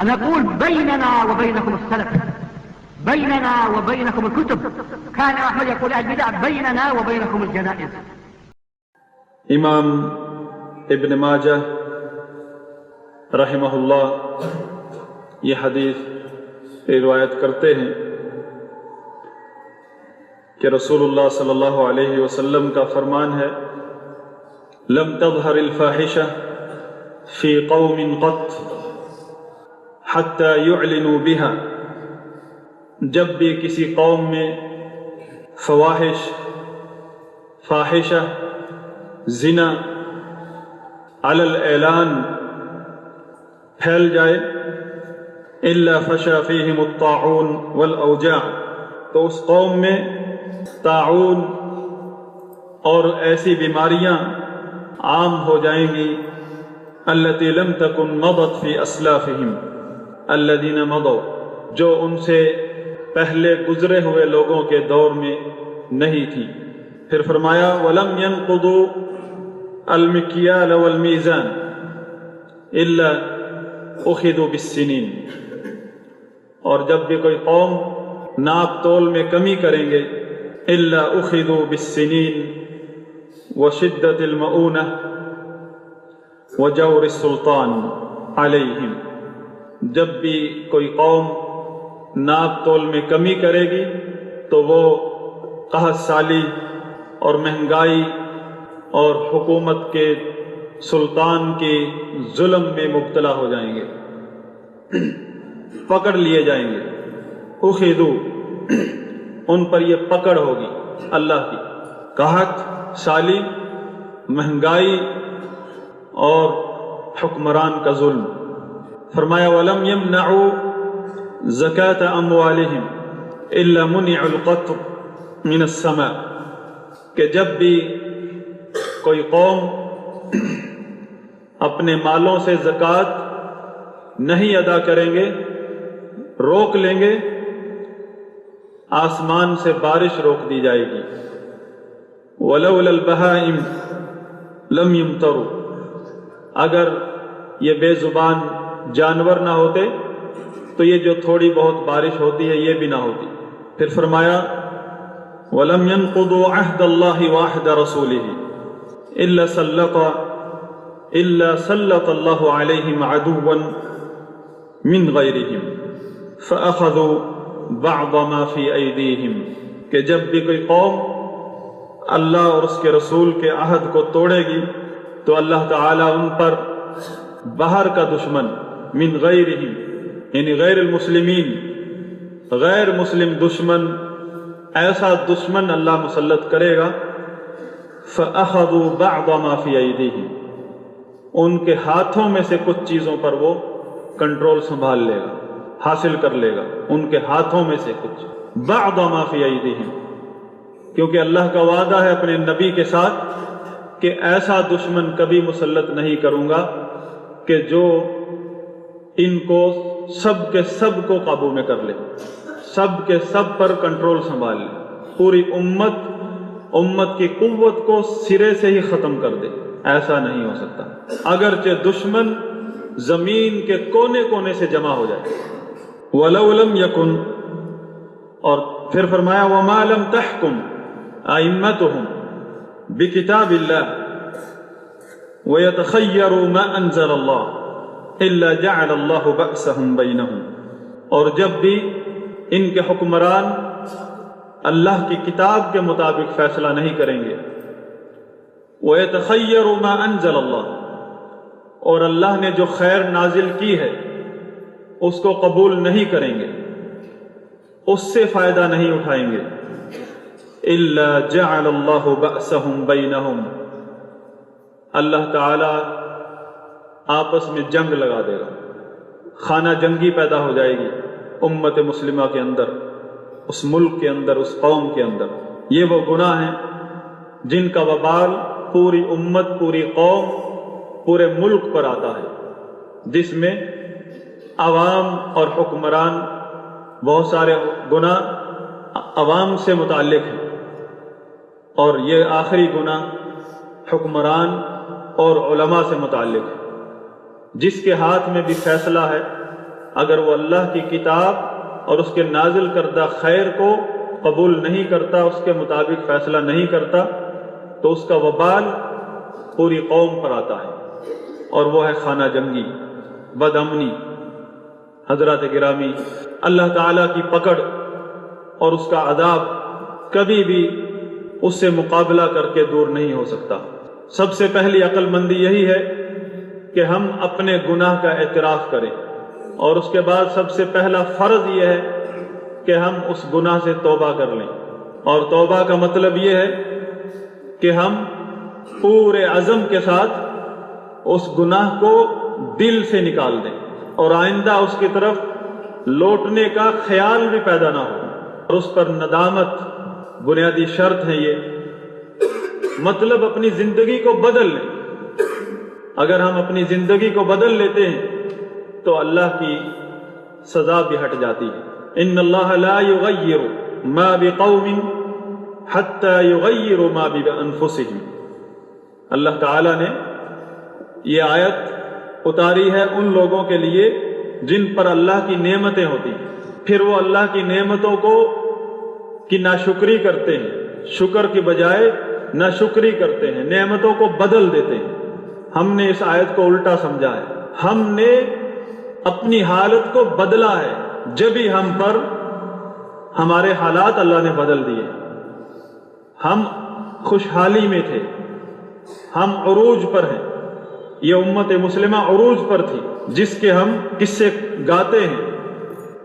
أن نقول بيننا وبينكم السلف، بيننا وبينكم الكتب. كان أحمد يقول البدع بيننا وبينكم الجنائز. امام ابن ماجہ رحمہ اللہ یہ حدیث روایت کرتے ہیں کہ رسول اللہ صلی اللہ علیہ وسلم کا فرمان ہے لم تظہر الفاحشہ فی قوم قط حتی یعلنوا بها، جب بھی کسی قوم میں فاحشہ زنا علی الاعلان پھیل جائے، الا فشا فیہم الطاعون والاوجاع، تو اس قوم میں طاعون اور ایسی بیماریاں عام ہو جائیں گی التی لم تکن مضت فی اسلافہم الذین مضوا، جو ان سے پہلے گزرے ہوئے لوگوں کے دور میں نہیں تھی۔ پھر فرمایا وَلَمْ يَنْقُضُوا الْمِكْيَالَ وَالْمِيزَانَ إِلَّا أُخِذُوا بِالسِّنِينَ، اور جب بھی کوئی قوم ناپ تول میں کمی کریں گے إِلَّا أُخِذُوا بِالسِّنِينَ وَشِدَّةِ الْمَؤُونَةِ وَجَوْرِ السُّلْطَانِ عَلَيْهِمْ، جب بھی کوئی قوم ناپ تول میں کمی کرے گی تو وہ قحط سالی اور مہنگائی اور حکومت کے سلطان کے ظلم میں مبتلا ہو جائیں گے، پکڑ لیے جائیں گے۔ اخذو، ان پر یہ پکڑ ہوگی اللہ کی، قحط سالی، مہنگائی اور حکمران کا ظلم۔ فرمایا وَلَمْ يَمْنَعُوا زَكَاةَ أَمْوَالِهِمْ إِلَّا مُنِعُوا الْقَطْرَ مِنَ السَّمَاءِ، کہ جب بھی کوئی قوم اپنے مالوں سے زکوٰۃ نہیں ادا کریں گے، روک لیں گے، آسمان سے بارش روک دی جائے گی۔ وَلَوْلَا الْبَهَائِمُ لَمْ يُمْطَرُوا، اگر یہ بے زبان جانور نہ ہوتے تو یہ جو تھوڑی بہت بارش ہوتی ہے یہ بھی نہ ہوتی۔ پھر فرمایا وَلَمْ يَنْقُضُوا عَهْدَ اللَّهِ وَعَهْدَ رَسُولِهِ إِلَّا سَلَّطَ اللَّهُ عَلَيْهِمْ عَدُوًّا مِّنْ غَيْرِهِمْ فَأَخَذُوا بَعْضَ مَا فِي أَيْدِيهِمْ، کہ جب بھی کوئی قوم اللہ اور اس کے رسول کے عہد کو توڑے گی تو اللہ تعالیٰ ان پر باہر کا دشمن من غیرہم، یعنی غیر المسلمین، غیر مسلم دشمن، ایسا دشمن اللہ مسلط کرے گا فَأَخَذُوا بَعْضَ مَا فِي أَيْدِيهِمْ، ان کے ہاتھوں میں سے کچھ چیزوں پر وہ کنٹرول سنبھال لے گا، حاصل کر لے گا، ان کے ہاتھوں میں سے کچھ، بَعْضَ مَا فِي أَيْدِيهِمْ، کیونکہ اللہ کا وعدہ ہے اپنے نبی کے ساتھ کہ ایسا دشمن کبھی مسلط نہیں کروں گا کہ جو ان کو سب کے سب کو قابو میں کر لے، سب کے سب پر کنٹرول سنبھال لے، پوری امت کی قوت کو سرے سے ہی ختم کر دے، ایسا نہیں ہو سکتا اگرچہ دشمن زمین کے کونے کونے سے جمع ہو جائے۔ وَلَوْ لَمْ يَكُنْ، اور پھر فرمایا وَمَا لَمْ تَحْكُمْ أَئِمَّتُهُمْ بِكِتَابِ اللَّهِ وَيَتَخَيَّرُوا مَا أَنزَلَ اللَّهُ إِلَّا جَعَلَ اللَّهُ بَأْسَهُمْ بَيْنَهُمْ، اور جب بھی ان کے حکمران اللہ کی کتاب کے مطابق فیصلہ نہیں کریں گے، وَيَتَخَيَّرُوا مَا أَنزَلَ اللَّهُ، اور اللہ نے جو خیر نازل کی ہے اس کو قبول نہیں کریں گے، اس سے فائدہ نہیں اٹھائیں گے، إِلَّا جَعَلَ اللَّهُ بَأْسَهُمْ بَيْنَهُمْ، اللہ تعالی آپس میں جنگ لگا دے گا، خانہ جنگی پیدا ہو جائے گی امت مسلمہ کے اندر، اس ملک کے اندر، اس قوم کے اندر۔ یہ وہ گناہ ہیں جن کا وبال پوری امت، پوری قوم، پورے ملک پر آتا ہے، جس میں عوام اور حکمران، بہت سارے گناہ عوام سے متعلق ہیں، اور یہ آخری گناہ حکمران اور علماء سے متعلق ہے۔ جس کے ہاتھ میں بھی فیصلہ ہے اگر وہ اللہ کی کتاب اور اس کے نازل کردہ خیر کو قبول نہیں کرتا، اس کے مطابق فیصلہ نہیں کرتا، تو اس کا وبال پوری قوم پر آتا ہے، اور وہ ہے خانہ جنگی، بد امنی۔ حضرات گرامی، اللہ تعالیٰ کی پکڑ اور اس کا عذاب کبھی بھی اس سے مقابلہ کر کے دور نہیں ہو سکتا۔ سب سے پہلی عقل مندی یہی ہے کہ ہم اپنے گناہ کا اعتراف کریں، اور اس کے بعد سب سے پہلا فرض یہ ہے کہ ہم اس گناہ سے توبہ کر لیں، اور توبہ کا مطلب یہ ہے کہ ہم پورے عزم کے ساتھ اس گناہ کو دل سے نکال دیں، اور آئندہ اس کی طرف لوٹنے کا خیال بھی پیدا نہ ہو، اور اس پر ندامت بنیادی شرط ہے۔ یہ مطلب اپنی زندگی کو بدل لیں۔ اگر ہم اپنی زندگی کو بدل لیتے ہیں تو اللہ کی سزا بھی ہٹ جاتی ہے۔ ان اللہ لا یغیر ما بقوم حتی یغیروا ما بانفسہم۔ اللہ تعالیٰ نے یہ آیت اتاری ہے ان لوگوں کے لیے جن پر اللہ کی نعمتیں ہوتی ہیں، پھر وہ اللہ کی نعمتوں کی ناشکری کرتے ہیں، شکر کی بجائے ناشکری کرتے ہیں، نعمتوں کو بدل دیتے ہیں۔ ہم نے اس آیت کو الٹا سمجھا ہے، ہم نے اپنی حالت کو بدلا ہے، جب ہی ہم پر ہمارے حالات اللہ نے بدل دیے۔ ہم خوشحالی میں تھے، ہم عروج پر ہیں، یہ امت مسلمہ عروج پر تھی جس کے ہم قصے گاتے ہیں،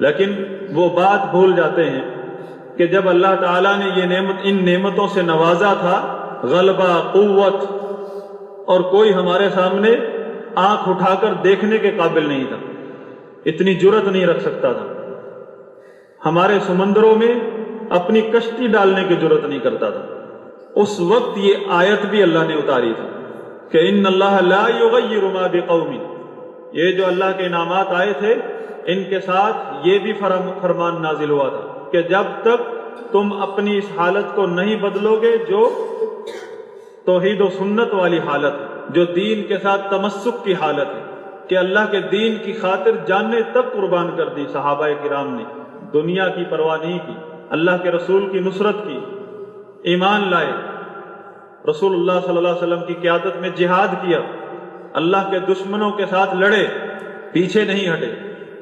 لیکن وہ بات بھول جاتے ہیں کہ جب اللہ تعالیٰ نے یہ ان نعمتوں سے نوازا تھا، غلبہ، قوت، اور کوئی ہمارے سامنے آنکھ اٹھا کر دیکھنے کے قابل نہیں تھا، اتنی جرت نہیں رکھ سکتا تھا، ہمارے سمندروں میں اپنی کشتی ڈالنے کی جرت نہیں کرتا تھا، اس وقت یہ آیت بھی اللہ نے اتاری تھی کہ ان اللہ لا یغیر ما بقوم۔ یہ جو اللہ کے انعامات آئے تھے، ان کے ساتھ یہ بھی فرمان نازل ہوا تھا کہ جب تک تم اپنی اس حالت کو نہیں بدلو گے جو توحید و سنت والی حالت ہے، جو دین کے ساتھ تمسک کی حالت ہے، کہ اللہ کے دین کی خاطر جانیں تک قربان کر دی صحابہ کرام نے، دنیا کی پرواہ نہیں کی، اللہ کے رسول کی نصرت کی، ایمان لائے، رسول اللہ صلی اللہ علیہ وسلم کی قیادت میں جہاد کیا، اللہ کے دشمنوں کے ساتھ لڑے، پیچھے نہیں ہٹے،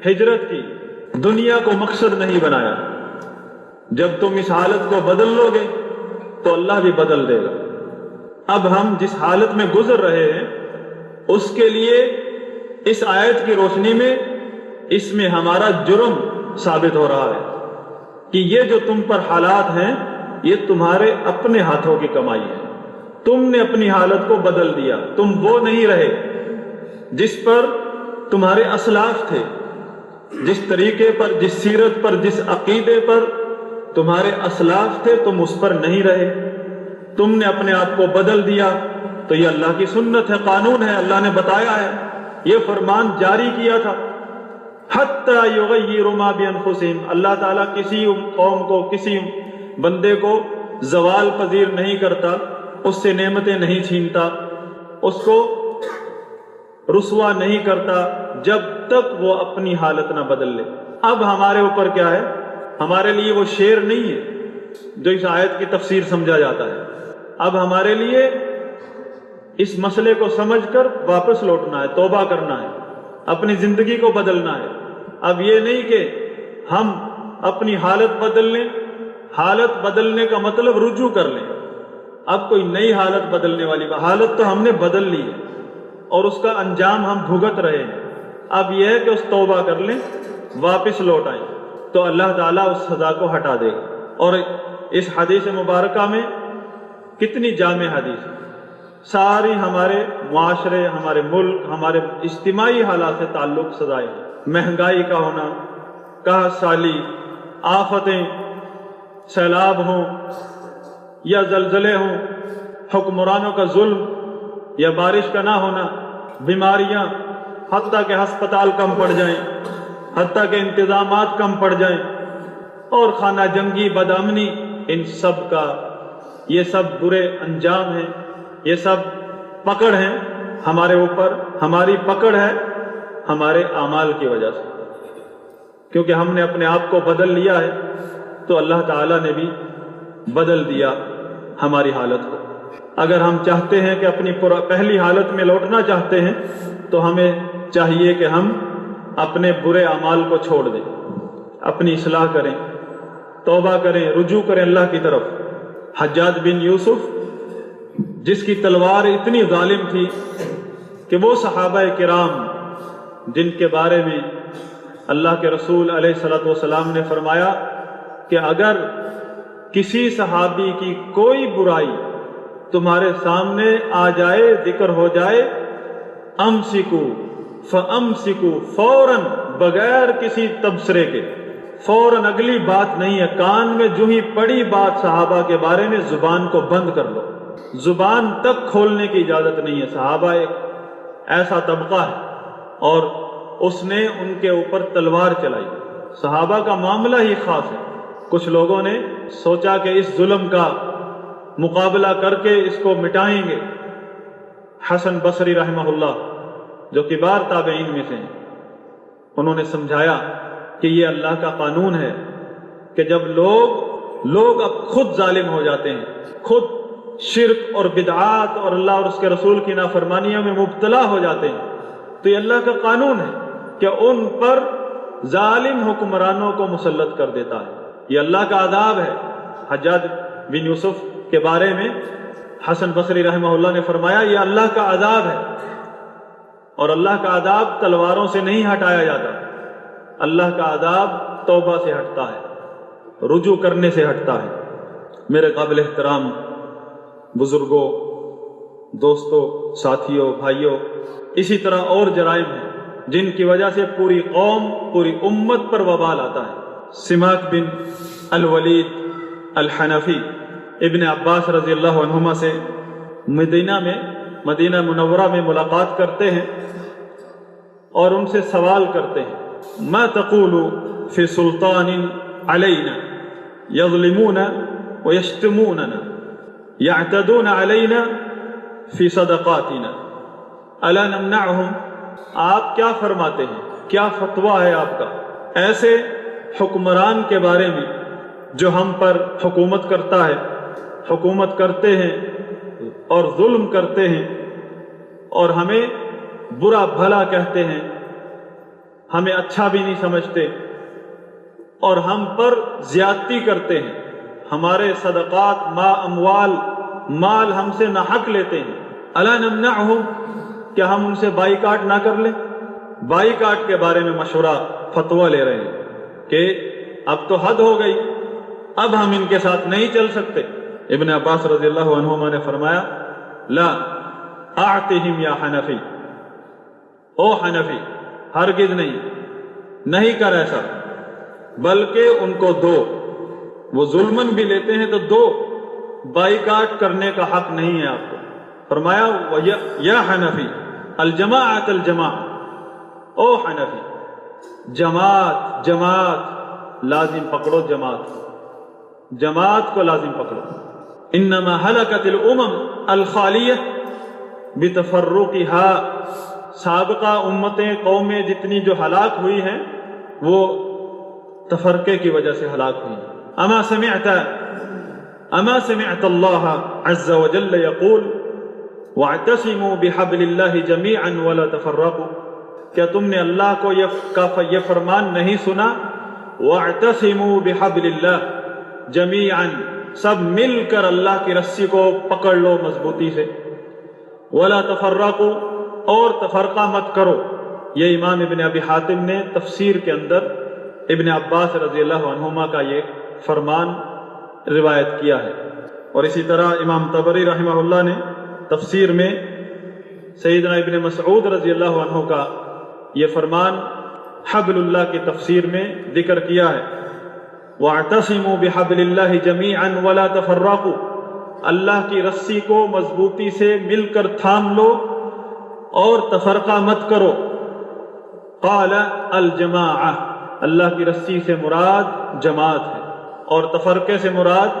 ہجرت کی، دنیا کو مقصد نہیں بنایا۔ جب تم اس حالت کو بدل لو گے تو اللہ بھی بدل دے گا۔ اب ہم جس حالت میں گزر رہے ہیں اس کے لیے اس آیت کی روشنی میں اس میں ہمارا جرم ثابت ہو رہا ہے کہ یہ جو تم پر حالات ہیں یہ تمہارے اپنے ہاتھوں کی کمائی ہے، تم نے اپنی حالت کو بدل دیا، تم وہ نہیں رہے جس پر تمہارے اسلاف تھے، جس طریقے پر، جس سیرت پر، جس عقیدے پر تمہارے اسلاف تھے، تم اس پر نہیں رہے، تم نے اپنے آپ کو بدل دیا۔ تو یہ اللہ کی سنت ہے، قانون ہے، اللہ نے بتایا ہے، یہ فرمان جاری کیا تھا، حتی یغیروا ما بانفسہم۔ اللہ تعالیٰ کسی قوم کو، کسی بندے کو زوال پذیر نہیں کرتا، اس سے نعمتیں نہیں چھینتا، اس کو رسوا نہیں کرتا جب تک وہ اپنی حالت نہ بدل لے۔ اب ہمارے اوپر کیا ہے؟ ہمارے لیے وہ شعر نہیں ہے جو اس آیت کی تفسیر سمجھا جاتا ہے، اب ہمارے لیے اس مسئلے کو سمجھ کر واپس لوٹنا ہے، توبہ کرنا ہے، اپنی زندگی کو بدلنا ہے۔ اب یہ نہیں کہ ہم اپنی حالت بدل لیں، حالت بدلنے کا مطلب رجوع کر لیں، اب کوئی نئی حالت بدلنے والی بات، حالت تو ہم نے بدل لی ہے اور اس کا انجام ہم بھگت رہے ہیں، اب یہ ہے کہ اس توبہ کر لیں، واپس لوٹ آئیں تو اللہ تعالیٰ اس سزا کو ہٹا دے گا۔ اور اس حدیث مبارکہ میں کتنی جامع حدیث، ساری ہمارے معاشرے، ہمارے ملک، ہمارے اجتماعی حالات سے تعلق سزائیں ہیں، مہنگائی کا ہونا، قحط سالی، آفتیں، سیلاب ہوں یا زلزلے ہوں، حکمرانوں کا ظلم یا بارش کا نہ ہونا، بیماریاں، حتیٰ کہ ہسپتال کم پڑ جائیں، حتیٰ کہ انتظامات کم پڑ جائیں، اور خانہ جنگی، بدامنی، ان سب کا یہ سب برے انجام ہیں، یہ سب پکڑ ہیں ہمارے اوپر، ہماری پکڑ ہے ہمارے اعمال کی وجہ سے۔ کیونکہ ہم نے اپنے آپ کو بدل لیا ہے تو اللہ تعالیٰ نے بھی بدل دیا ہماری حالت کو۔ اگر ہم چاہتے ہیں کہ اپنی پہلی حالت میں لوٹنا چاہتے ہیں تو ہمیں چاہیے کہ ہم اپنے برے اعمال کو چھوڑ دیں، اپنی اصلاح کریں، توبہ کریں، رجوع کریں اللہ کی طرف۔ حجاج بن یوسف جس کی تلوار اتنی ظالم تھی کہ وہ صحابہ کرام جن کے بارے میں اللہ کے رسول علیہ الصلوۃ والسلام نے فرمایا کہ اگر کسی صحابی کی کوئی برائی تمہارے سامنے آ جائے، ذکر ہو جائے، امسکو فامسکو، فوراً بغیر کسی تبصرے کے، فوراً اگلی بات نہیں ہے، کان میں جو ہی پڑی بات صحابہ کے بارے میں زبان کو بند کر لو، زبان تک کھولنے کی اجازت نہیں ہے۔ صحابہ ایک ایسا طبقہ ہے اور اس نے ان کے اوپر تلوار چلائی۔ صحابہ کا معاملہ ہی خاص ہے۔ کچھ لوگوں نے سوچا کہ اس ظلم کا مقابلہ کر کے اس کو مٹائیں گے۔ حسن بصری رحمہ اللہ جو کبار تابعین میں سے ہیں، انہوں نے سمجھایا کہ یہ اللہ کا قانون ہے کہ جب لوگ اب خود ظالم ہو جاتے ہیں، خود شرک اور بدعات اور اللہ اور اس کے رسول کی نافرمانیوں میں مبتلا ہو جاتے ہیں، تو یہ اللہ کا قانون ہے کہ ان پر ظالم حکمرانوں کو مسلط کر دیتا ہے۔ یہ اللہ کا عذاب ہے۔ حجاج بن یوسف کے بارے میں حسن بصری رحمہ اللہ نے فرمایا یہ اللہ کا عذاب ہے، اور اللہ کا عذاب تلواروں سے نہیں ہٹایا جاتا، اللہ کا عذاب توبہ سے ہٹتا ہے، رجوع کرنے سے ہٹتا ہے۔ میرے قابل احترام بزرگوں، دوستوں، ساتھیوں، بھائیوں، اسی طرح اور جرائم ہیں جن کی وجہ سے پوری قوم، پوری امت پر وبال آتا ہے۔ سماک بن الولید الحنفی ابن عباس رضی اللہ عنہما سے مدینہ منورہ میں ملاقات کرتے ہیں اور ان سے سوال کرتے ہیں، ما تقول فی سلطان علینا یظلمون ویشتموننا یعتدون علینا فی صدقاتنا الا نمنعہم؟ آپ کیا فرماتے ہیں، کیا فتویٰ ہے آپ کا ایسے حکمران کے بارے میں جو ہم پر حکومت کرتا ہے، حکومت کرتے ہیں اور ظلم کرتے ہیں اور ہمیں برا بھلا کہتے ہیں، ہمیں اچھا بھی نہیں سمجھتے اور ہم پر زیادتی کرتے ہیں، ہمارے صدقات مال ہم سے ناحق لیتے ہیں۔ الا نمنعہم، کیا ہم ان سے بائیکاٹ نہ کر لیں؟ بائیکاٹ کے بارے میں مشورہ، فتویٰ لے رہے ہیں کہ اب تو حد ہو گئی، اب ہم ان کے ساتھ نہیں چل سکتے۔ ابن عباس رضی اللہ عنہما نے فرمایا لا اعتہم یا حنفی، او حنفی ہرگز نہیں کر ایسا، بلکہ ان کو دو، وہ ظلمن بھی لیتے ہیں تو دو، بائیکاٹ کرنے کا حق نہیں ہے آپ کو۔ فرمایا یا حنفی الجماعت او حنفی، جماعت لازم پکڑو، جماعت کو لازم پکڑو۔ انما ہلکت الامم الخالیہ بتفرقها، سابقہ امتیں، قومیں جتنی جو ہلاک ہوئی ہیں وہ تفرقے کی وجہ سے ہلاک ہوئی ہیں۔ اما سمعت اللہ عز وجل یقول واعتصموا بحبل اللہ جمیعا ولا تفرقوا، کیا تم نے اللہ کو یہ فرمان نہیں سنا، واعتصموا بحبل اللہ جمیعا، سب مل کر اللہ کی رسی کو پکڑ لو مضبوطی سے، ولا تفرقوا، اور تفرقہ مت کرو۔ یہ امام ابن ابی حاتم نے تفسیر کے اندر ابن عباس رضی اللہ عنہما کا یہ فرمان روایت کیا ہے۔ اور اسی طرح امام طبری رحمہ اللہ نے تفسیر میں سیدنا ابن مسعود رضی اللہ عنہ کا یہ فرمان حبل اللہ کی تفسیر میں ذکر کیا ہے، وَاعْتَصِمُوا بِحَبْلِ اللَّهِ جَمِيعًا وَلَا تَفَرَّقُوا، اللہ کی رسی کو مضبوطی سے مل کر تھام لو اور تفرقہ مت کرو۔ قال الجماعہ، اللہ کی رسی سے مراد جماعت ہے، اور تفرقے سے مراد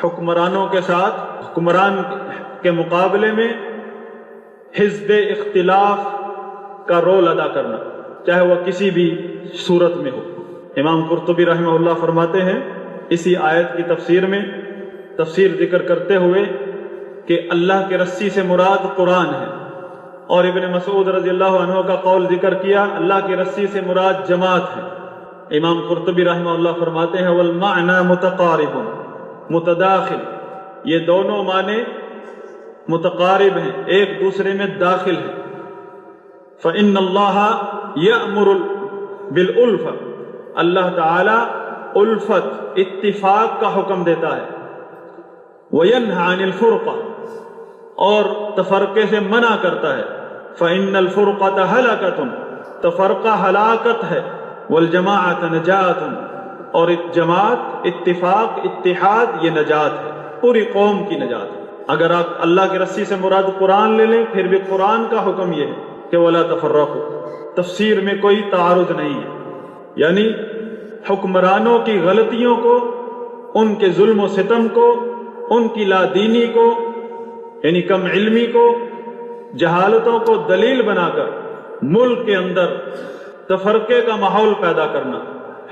حکمرانوں کے ساتھ، حکمران کے مقابلے میں حزب اختلاف کا رول ادا کرنا، چاہے وہ کسی بھی صورت میں ہو۔ امام قرطبی رحمہ اللہ فرماتے ہیں اسی آیت کی تفسیر میں، تفسیر ذکر کرتے ہوئے کہ اللہ کے رسی سے مراد قرآن ہے، اور ابن مسعود رضی اللہ عنہ کا قول ذکر کیا اللہ کی رسی سے مراد جماعت ہے۔ امام قرطبی رحمہ اللہ فرماتے ہیں والمعنی متقارب متداخل، یہ دونوں معنی متقارب ہیں، ایک دوسرے میں داخل ہیں۔ فإن اللہ یأمر بالالفہ، اللہ تعالی الفت اتفاق کا حکم دیتا ہے، وینہی عن الفرقہ، اور تفرقے سے منع کرتا ہے۔ فإن الفرقۃ ہلاکۃ، تفرقہ ہلاکت ہے، والجماعۃ نجات، اور جماعت اتفاق اتحاد یہ نجات ہے، پوری قوم کی نجات ہے۔ اگر آپ اللہ کی رسی سے مراد قرآن لے لیں، پھر بھی قرآن کا حکم یہ ہے کہ ولا تفرقوا، تفسیر میں کوئی تعارض نہیں ہے، یعنی حکمرانوں کی غلطیوں کو، ان کے ظلم و ستم کو، ان کی لا دینی کو، یعنی کم علمی کو، جہالتوں کو دلیل بنا کر ملک کے اندر تفرقے کا ماحول پیدا کرنا،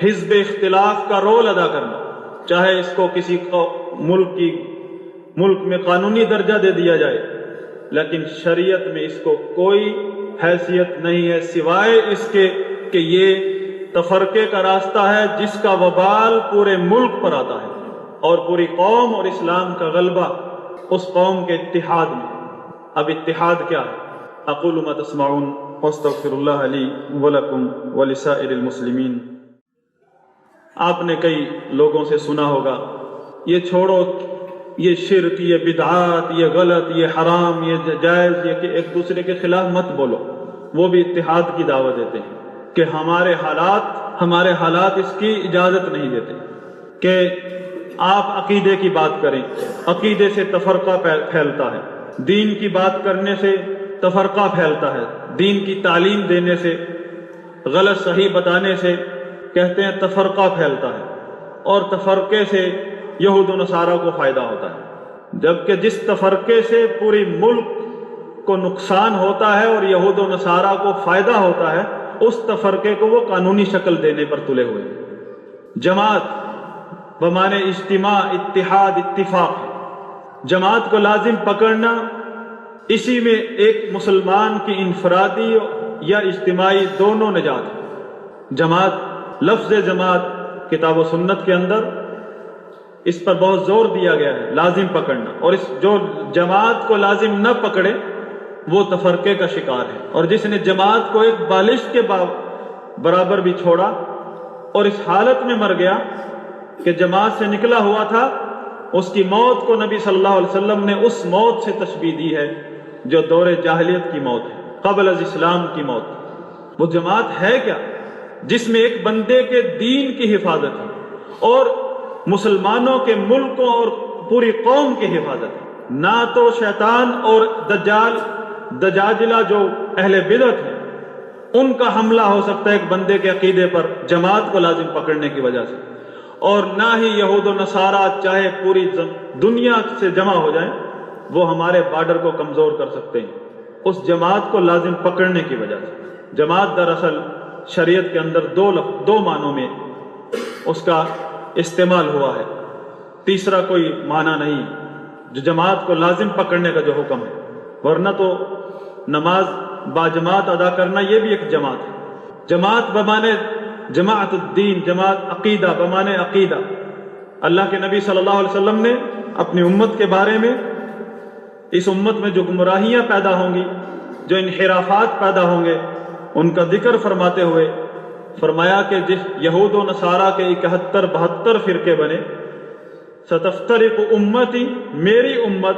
حزب اختلاف کا رول ادا کرنا، چاہے اس کو کسی ملک میں قانونی درجہ دے دیا جائے، لیکن شریعت میں اس کو کوئی حیثیت نہیں ہے سوائے اس کے کہ یہ تفرقے کا راستہ ہے جس کا وبال پورے ملک پر آتا ہے، اور پوری قوم اور اسلام کا غلبہ اس قوم کے اتحاد میں۔ اب اتحاد کیا ہے؟ اقول ما تسمعون واستغفر اللہ لی ولکم ولسائر المسلمین۔ آپ نے کئی لوگوں سے سنا ہوگا یہ چھوڑو، یہ شرک، یہ بدعات، یہ غلط، یہ حرام، یہ جائز، یہ کہ ایک دوسرے کے خلاف مت بولو۔ وہ بھی اتحاد کی دعوت دیتے ہیں کہ ہمارے حالات اس کی اجازت نہیں دیتے کہ آپ عقیدے کی بات کریں، عقیدے سے تفرقہ پھیلتا ہے، دین کی بات کرنے سے تفرقہ پھیلتا ہے، دین کی تعلیم دینے سے، غلط صحیح بتانے سے کہتے ہیں تفرقہ پھیلتا ہے، اور تفرقے سے یہود و نصارہ کو فائدہ ہوتا ہے، جبکہ جس تفرقے سے پوری ملک کو نقصان ہوتا ہے اور یہود و نصارہ کو فائدہ ہوتا ہے، اس تفرقے کو وہ قانونی شکل دینے پر تلے ہوئے ہیں۔ جماعت بمعنی اجتماع، اتحاد، اتفاق، جماعت کو لازم پکڑنا، اسی میں ایک مسلمان کی انفرادی یا اجتماعی دونوں نجات ہے۔ جماعت، لفظ جماعت کتاب و سنت کے اندر اس پر بہت زور دیا گیا ہے، لازم پکڑنا، اور جو جماعت کو لازم نہ پکڑے وہ تفرقے کا شکار ہے، اور جس نے جماعت کو ایک بالشت کے برابر بھی چھوڑا اور اس حالت میں مر گیا کہ جماعت سے نکلا ہوا تھا، اس کی موت کو نبی صلی اللہ علیہ وسلم نے اس موت سے تشبیہ دی ہے جو دور جاہلیت کی موت ہے، قبل از اسلام کی موت۔ وہ جماعت ہے کیا؟ جس میں ایک بندے کے دین کی حفاظت ہے اور مسلمانوں کے ملکوں اور پوری قوم کی حفاظت ہے، نہ تو شیطان اور دجاجلہ جو اہل بدعت ہیں ان کا حملہ ہو سکتا ہے ایک بندے کے عقیدے پر جماعت کو لازم پکڑنے کی وجہ سے، اور نہ ہی یہود و نصارہ چاہے پوری دنیا سے جمع ہو جائیں وہ ہمارے بارڈر کو کمزور کر سکتے ہیں اس جماعت کو لازم پکڑنے کی وجہ سے۔ جماعت دراصل شریعت کے اندر دو معنوں میں اس کا استعمال ہوا ہے، تیسرا کوئی معنی نہیں جو جماعت کو لازم پکڑنے کا جو حکم ہے، ورنہ تو نماز باجماعت ادا کرنا یہ بھی ایک جماعت ہے۔ جماعت بمانے جماعت الدین، جماعت عقیدہ بمانے عقیدہ۔ اللہ کے نبی صلی اللہ علیہ وسلم نے اپنی امت کے بارے میں اس امت میں جو گمراہیاں پیدا ہوں گی، جو انحرافات پیدا ہوں گے، ان کا ذکر فرماتے ہوئے فرمایا کہ جس یہود و نصارہ کے 71-72 فرقے بنے، ستفترق امتی، میری امت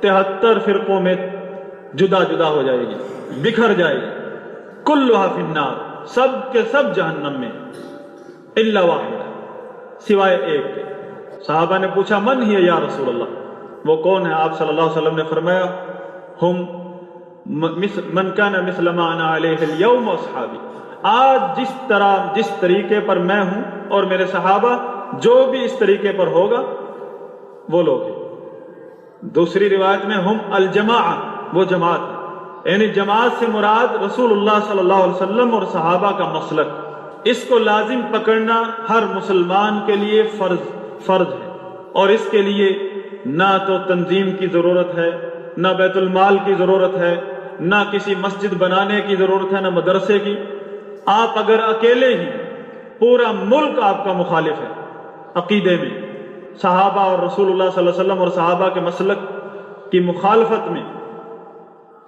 73 فرقوں میں جدا جدا ہو جائے گی، بکھر جائے گی، کلھا فی النار، سب کے سب جہنم میں، الا واحدہ، سوائے ایک کے۔ صحابہ نے پوچھا من ہی یا رسول اللہ، وہ کون ہے؟ آپ صلی اللہ علیہ وسلم نے فرمایا ہم من کان مثل ما انا علیہ اليوم اصحابی، آج جس طریقے پر میں ہوں اور میرے صحابہ، جو بھی اس طریقے پر ہوگا وہ لوگ ہیں۔ دوسری روایت میں ہم الجماعہ، وہ جماعت ہے، یعنی جماعت سے مراد رسول اللہ صلی اللہ علیہ وسلم اور صحابہ کا مسلک، اس کو لازم پکڑنا ہر مسلمان کے لیے فرض ہے، اور اس کے لیے نہ تو تنظیم کی ضرورت ہے، نہ بیت المال کی ضرورت ہے، نہ کسی مسجد بنانے کی ضرورت ہے، نہ مدرسے کی۔ آپ اگر اکیلے ہی، پورا ملک آپ کا مخالف ہے عقیدے میں، صحابہ اور رسول اللہ صلی اللہ علیہ وسلم اور صحابہ کے مسلک کی مخالفت میں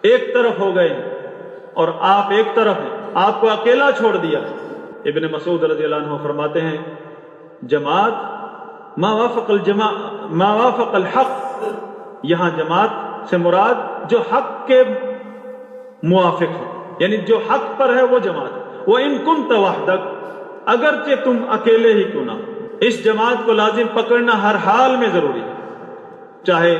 ایک طرف ہو گئے ہیں، اور آپ ایک طرف ہیں، آپ کو اکیلا چھوڑ دیا۔ ابن مسعود رضی اللہ عنہ فرماتے ہیں جماعت ما وافق الحق، یہاں جماعت سے مراد جو حق کے موافق ہے، یعنی جو حق پر ہے وہ جماعت ہے۔ وَإِن كُنْتَ وَحْدَكَ، اگرچہ تم اکیلے ہی کیوں نہ، اس جماعت کو لازم پکڑنا ہر حال میں ضروری ہے، چاہے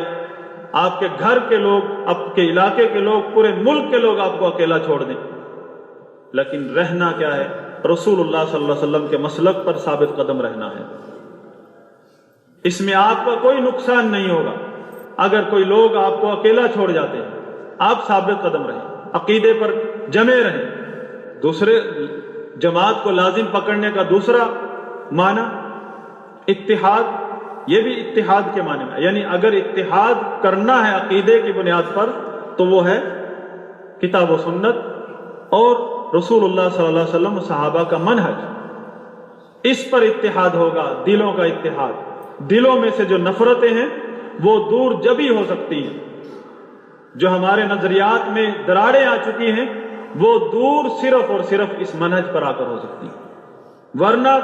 آپ کے گھر کے لوگ، آپ کے علاقے کے لوگ، پورے ملک کے لوگ آپ کو اکیلا چھوڑ دیں، لیکن رہنا کیا ہے؟ رسول اللہ صلی اللہ علیہ وسلم کے مسلک پر ثابت قدم رہنا ہے۔ اس میں آپ کا کوئی نقصان نہیں ہوگا اگر کوئی لوگ آپ کو اکیلا چھوڑ جاتے ہیں، آپ ثابت قدم رہیں، عقیدے پر جمے رہیں۔ دوسرے جماعت کو لازم پکڑنے کا دوسرا معنی اتحاد، یہ بھی اتحاد کے معنی میں، یعنی اگر اتحاد کرنا ہے عقیدے کی بنیاد پر تو وہ ہے کتاب و سنت اور رسول اللہ صلی اللہ علیہ وسلم صحابہ کا منہج، اس پر اتحاد ہوگا، دلوں کا اتحاد۔ دلوں میں سے جو نفرتیں ہیں وہ دور جبھی ہو سکتی ہیں، جو ہمارے نظریات میں دراڑیں آ چکی ہیں وہ دور صرف اور صرف اس منہج پر آ کر ہو سکتی ہیں، ورنہ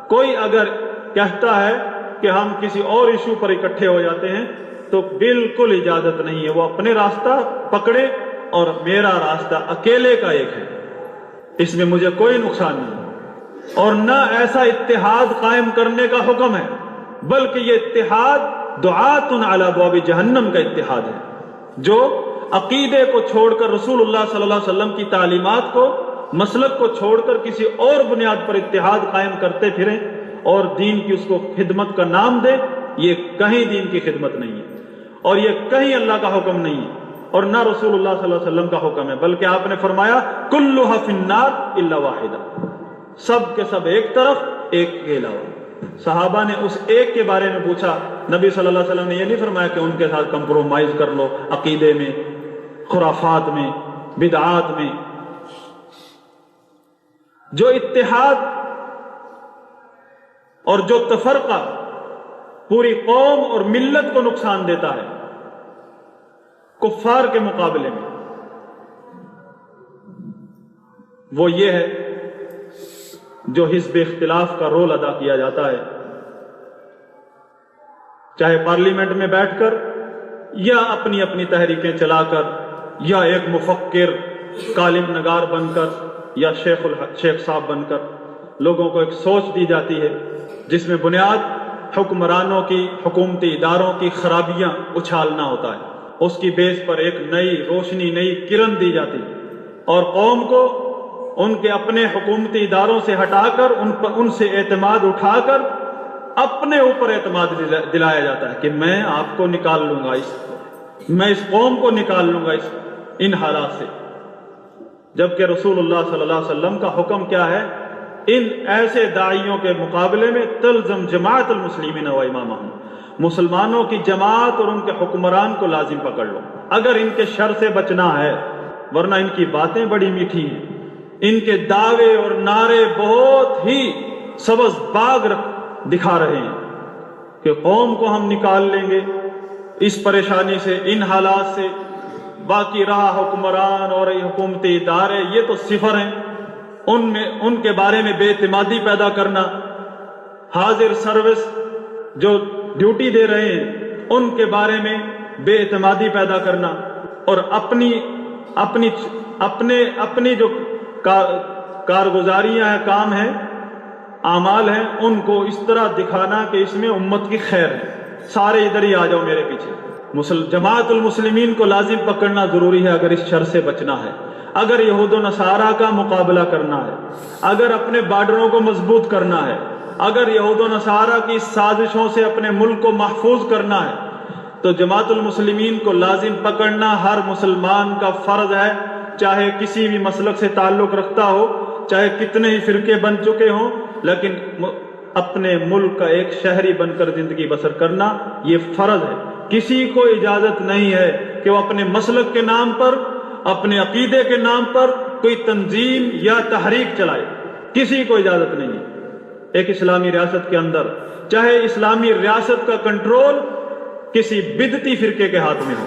کوئی اگر کہتا ہے کہ ہم کسی اور ایشو پر اکٹھے ہو جاتے ہیں تو بالکل اجازت نہیں ہے، وہ اپنے راستہ پکڑے اور میرا راستہ اکیلے کا ایک ہے، اس میں مجھے کوئی نقصان نہیں، اور نہ ایسا اتحاد قائم کرنے کا حکم ہے، بلکہ یہ اتحاد دعات علی ابواب جہنم کا اتحاد ہے، جو عقیدے کو چھوڑ کر رسول اللہ صلی اللہ علیہ وسلم کی تعلیمات کو، مسلک کو چھوڑ کر کسی اور بنیاد پر اتحاد قائم کرتے پھریں اور دین کی اس کو خدمت کا نام دیں، یہ کہیں دین کی خدمت نہیں ہے، اور یہ کہیں اللہ کا حکم نہیں ہے، اور نہ رسول اللہ صلی اللہ علیہ وسلم کا حکم ہے، بلکہ آپ نے فرمایا کلھا فی النار الا واحدہ، سب کے سب ایک طرف، ایک کے علاوہ۔ صحابہ نے اس ایک کے بارے میں پوچھا، نبی صلی اللہ علیہ وسلم نے یہ نہیں فرمایا کہ ان کے ساتھ کمپرومائز کر لو عقیدے میں، خرافات میں، بدعات میں۔ جو اتحاد اور جو تفرقہ پوری قوم اور ملت کو نقصان دیتا ہے کفار کے مقابلے میں، وہ یہ ہے جو حزب اختلاف کا رول ادا کیا جاتا ہے، چاہے پارلیمنٹ میں بیٹھ کر یا اپنی اپنی تحریکیں چلا کر، یا ایک مفکر کالم نگار بن کر، یا شیخ صاحب بن کر لوگوں کو ایک سوچ دی جاتی ہے جس میں بنیاد حکمرانوں کی، حکومتی اداروں کی خرابیاں اچھالنا ہوتا ہے، اس کی بیس پر ایک نئی روشنی، نئی کرن دی جاتی ہے، اور قوم کو ان کے اپنے حکومتی اداروں سے ہٹا کر ان سے اعتماد اٹھا کر اپنے اوپر اعتماد دلایا جاتا ہے کہ میں آپ کو نکال لوں گا، میں اس قوم کو نکال لوں گا ان حالات سے۔ جبکہ رسول اللہ صلی اللہ علیہ وسلم کا حکم کیا ہے؟ ان ایسے داعیوں کے مقابلے میں تلزم جماعت المسلمین و امامہم، مسلمانوں کی جماعت اور ان کے حکمران کو لازم پکڑ لو اگر ان کے شر سے بچنا ہے، ورنہ ان کی باتیں بڑی میٹھی ہیں، ان کے دعوے اور نعرے بہت ہی سبز باغ دکھا رہے ہیں کہ قوم کو ہم نکال لیں گے اس پریشانی سے، ان حالات سے، باقی رہا حکمران اور حکومتی ادارے یہ تو صفر ہیں، ان کے بارے میں بے اعتمادی پیدا کرنا، حاضر سروس جو ڈیوٹی دے رہے ہیں ان کے بارے میں بے اعتمادی پیدا کرنا، اور اپنی جو کارگزاریاں ہیں، کام ہیں، اعمال ہیں، ان کو اس طرح دکھانا کہ اس میں امت کی خیر ہے، سارے ادھر ہی آ جاؤ میرے پیچھے۔ جماعت المسلمین کو لازم پکڑنا ضروری ہے اگر اس شر سے بچنا ہے، اگر یہود و نصارہ کا مقابلہ کرنا ہے، اگر اپنے بارڈروں کو مضبوط کرنا ہے، اگر یہود و نصارہ کی سازشوں سے اپنے ملک کو محفوظ کرنا ہے، تو جماعت المسلمین کو لازم پکڑنا ہر مسلمان کا فرض ہے، چاہے کسی بھی مسلک سے تعلق رکھتا ہو، چاہے کتنے ہی فرقے بن چکے ہوں، لیکن اپنے ملک کا ایک شہری بن کر زندگی بسر کرنا یہ فرض ہے۔ کسی کو اجازت نہیں ہے کہ وہ اپنے مسلک کے نام پر، اپنے عقیدے کے نام پر کوئی تنظیم یا تحریک چلائے، کسی کو اجازت نہیں ہے۔ ایک اسلامی ریاست کے اندر چاہے اسلامی ریاست کا کنٹرول کسی بدعتی فرقے کے ہاتھ میں ہو،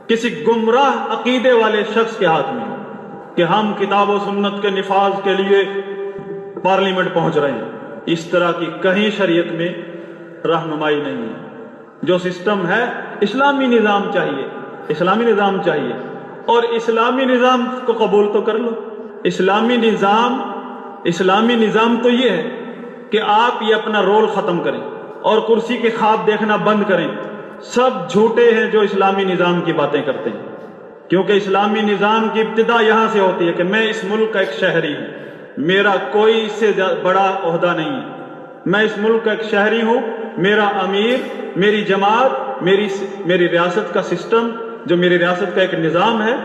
کسی گمراہ عقیدے والے شخص کے ہاتھ میں ہو کہ ہم کتاب و سنت کے نفاذ کے لیے پارلیمنٹ پہنچ رہے ہیں، اس طرح کی کہیں شریعت میں رہنمائی نہیں ہے۔ جو سسٹم ہے اسلامی نظام چاہیے، اسلامی نظام چاہیے، اور اسلامی نظام کو قبول تو کر لو۔ اسلامی نظام تو یہ ہے کہ آپ یہ اپنا رول ختم کریں اور کرسی کے خواب دیکھنا بند کریں۔ سب جھوٹے ہیں جو اسلامی نظام کی باتیں کرتے ہیں، کیونکہ اسلامی نظام کی ابتدا یہاں سے ہوتی ہے کہ میں اس ملک کا ایک شہری ہوں، میرا کوئی اس سے بڑا عہدہ نہیں ہے، میں اس ملک کا ایک شہری ہوں، میرا امیر، میری جماعت، میری ریاست کا سسٹم، جو میری ریاست کا ایک نظام ہے،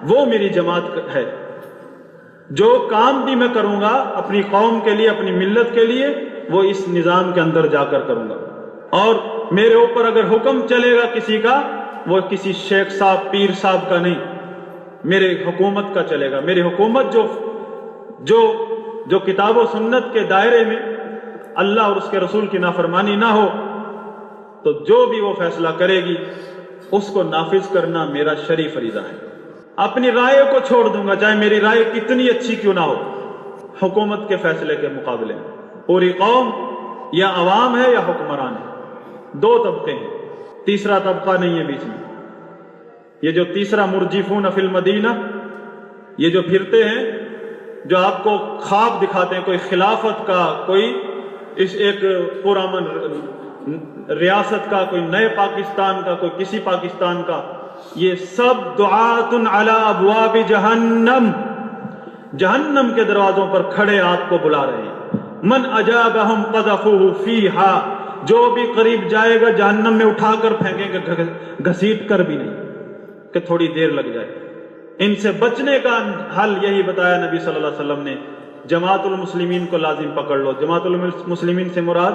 وہ میری جماعت ہے۔ جو کام بھی میں کروں گا اپنی قوم کے لیے، اپنی ملت کے لیے، وہ اس نظام کے اندر جا کر کروں گا، اور میرے اوپر اگر حکم چلے گا کسی کا، وہ کسی شیخ صاحب، پیر صاحب کا نہیں، میرے حکومت کا چلے گا۔ میری حکومت جو کتاب و سنت کے دائرے میں اللہ اور اس کے رسول کی نافرمانی نہ ہو، تو جو بھی وہ فیصلہ کرے گی اس کو نافذ کرنا میرا شرعی فریضہ ہے۔ اپنی رائے کو چھوڑ دوں گا، چاہے میری رائے کتنی اچھی کیوں نہ ہو، حکومت کے فیصلے کے مقابلے میں۔ پوری قوم یا عوام ہے یا حکمران ہے، دو طبقے ہیں، تیسرا طبقہ نہیں ہے بیچ میں۔ یہ جو تیسرا مرجفون فی المدینہ، یہ جو پھرتے ہیں، جو آپ کو خواب دکھاتے ہیں کوئی خلافت کا، کوئی اس ایک پرامن ریاست کا، کوئی نئے پاکستان کا، کوئی کسی پاکستان کا، یہ سب دعات علی ابواب جہنم، جہنم کے دروازوں پر کھڑے آپ کو بلا رہے ہیں۔ من اجابہم قذفوہ فیہا، جو بھی قریب جائے گا جہنم میں اٹھا کر پھینکیں گے، گھسیٹ کر بھی نہیں کہ تھوڑی دیر لگ جائے۔ ان سے بچنے کا حل یہی بتایا نبی صلی اللہ علیہ وسلم نے، جماعت المسلمین کو لازم پکڑ لو۔ جماعت المسلمین سے مراد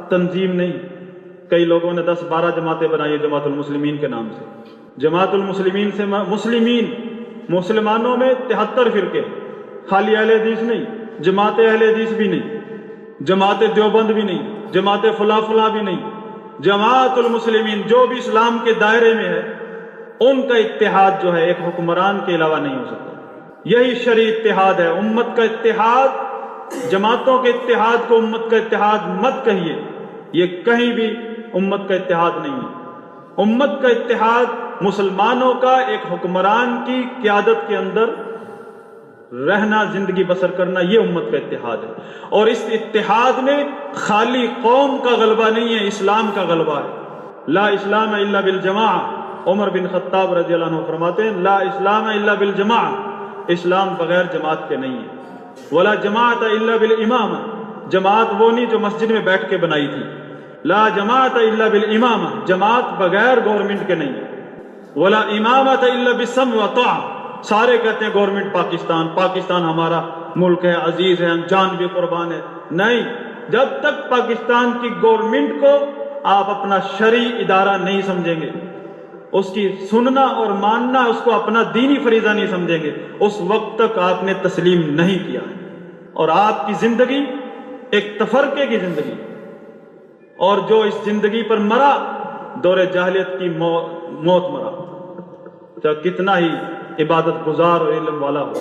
تنظیم نہیں، کئی لوگوں نے 10-12 جماعتیں بنائی جماعت المسلمین کے نام سے۔ جماعت المسلمین سے مسلمانوں میں 73 فرقے، خالی اہل حدیث نہیں، جماعت اہل حدیث بھی نہیں، جماعت دیوبند بھی نہیں، جماعت فلاں فلاں بھی نہیں، جماعت المسلمین جو بھی اسلام کے دائرے میں ہے، ان کا اتحاد جو ہے ایک حکمران کے علاوہ نہیں ہو سکتا۔ یہی شرعی اتحاد ہے، امت کا اتحاد۔ جماعتوں کے اتحاد کو امت کا اتحاد مت کہیے، یہ کہیں بھی امت کا اتحاد نہیں ہے۔ امت کا اتحاد مسلمانوں کا ایک حکمران کی قیادت کے اندر رہنا، زندگی بسر کرنا، یہ امت کا اتحاد ہے۔ اور اس اتحاد میں خالی قوم کا غلبہ نہیں ہے، اسلام کا غلبہ ہے۔ لا اسلام الا بالجماع، عمر بن خطاب رضی اللہ عنہ فرماتے ہیں لا اسلام الا بالجماع، اسلام بغیر جماعت کے نہیں ہے۔ ولا جماعت الا بالامامہ، جماعت وہ نہیں جو مسجد میں بیٹھ کے بنائی تھی۔ لا جماعت الا بالامامہ، جماعت بغیر گورنمنٹ کے نہیں ہے۔ ولا امامۃ الا بالسمع والطاعہ، سارے کہتے ہیں گورنمنٹ پاکستان ہمارا ملک ہے، عزیز ہے، ہم جان بھی قربان ہے۔ نہیں، جب تک پاکستان کی گورنمنٹ کو آپ اپنا شرعی ادارہ نہیں سمجھیں گے، اس کی سننا اور ماننا اس کو اپنا دینی فریضہ نہیں سمجھیں گے، اس وقت تک آپ نے تسلیم نہیں کیا ہے، اور آپ کی زندگی ایک تفرقے کی زندگی، اور جو اس زندگی پر مرا دور جاہلیت کی موت مرا، چاہے کتنا ہی عبادت گزار اور علم والا ہو،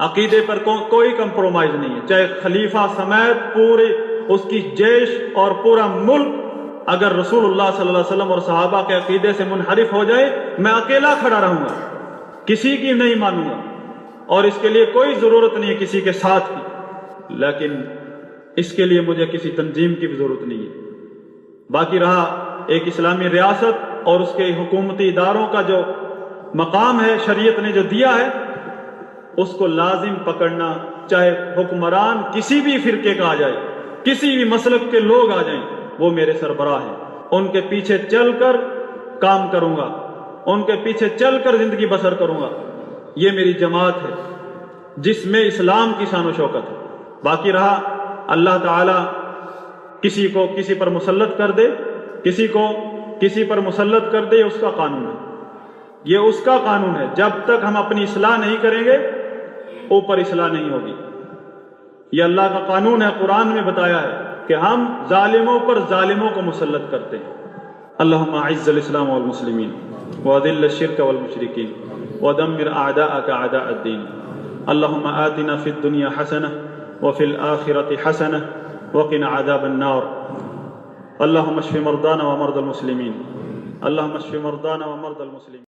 عقیدے پر کوئی کمپرومائز نہیں ہے۔ چاہے خلیفہ سمیت پورے اس کی جیش اور پورا ملک اگر رسول اللہ صلی اللہ علیہ وسلم اور صحابہ کے عقیدے سے منحرف ہو جائے، میں اکیلا کھڑا رہوں گا، کسی کی نہیں مانوں گا، اور اس کے لیے کوئی ضرورت نہیں ہے کسی کے ساتھ کی، لیکن اس کے لیے مجھے کسی تنظیم کی بھی ضرورت نہیں ہے۔ باقی رہا ایک اسلامی ریاست اور اس کے حکومتی اداروں کا جو مقام ہے، شریعت نے جو دیا ہے، اس کو لازم پکڑنا، چاہے حکمران کسی بھی فرقے کا آ جائے، کسی بھی مسلک کے لوگ آ جائیں، وہ میرے سربراہ ہیں، ان کے پیچھے چل کر کام کروں گا، ان کے پیچھے چل کر زندگی بسر کروں گا۔ یہ میری جماعت ہے جس میں اسلام کی شان و شوکت ہے۔ باقی رہا اللہ تعالیٰ کسی کو کسی پر مسلط کر دے، کسی کو کسی پر مسلط کر دے، یہ اس کا قانون ہے، یہ اس کا قانون ہے۔ جب تک ہم اپنی اصلاح نہیں کریں گے اوپر اصلاح نہیں ہوگی۔ یہ اللہ کا قانون ہے، قرآن میں بتایا ہے کہ ہم ظالموں پر ظالموں کو مسلط کرتے ہیں۔ اللہم اعز الاسلام والمسلمین واذل الشرک والمشرکین ودمر اعداءک اعداء الدین۔ اللہم آتنا فی الدنیا حسنہ وفی الآخرۃ حسنہ وقنا عذاب النار۔ اللہم اشف مرضانا ومرضى المسلمین، اللہم اشف مرضانا ومرضى المسلمین۔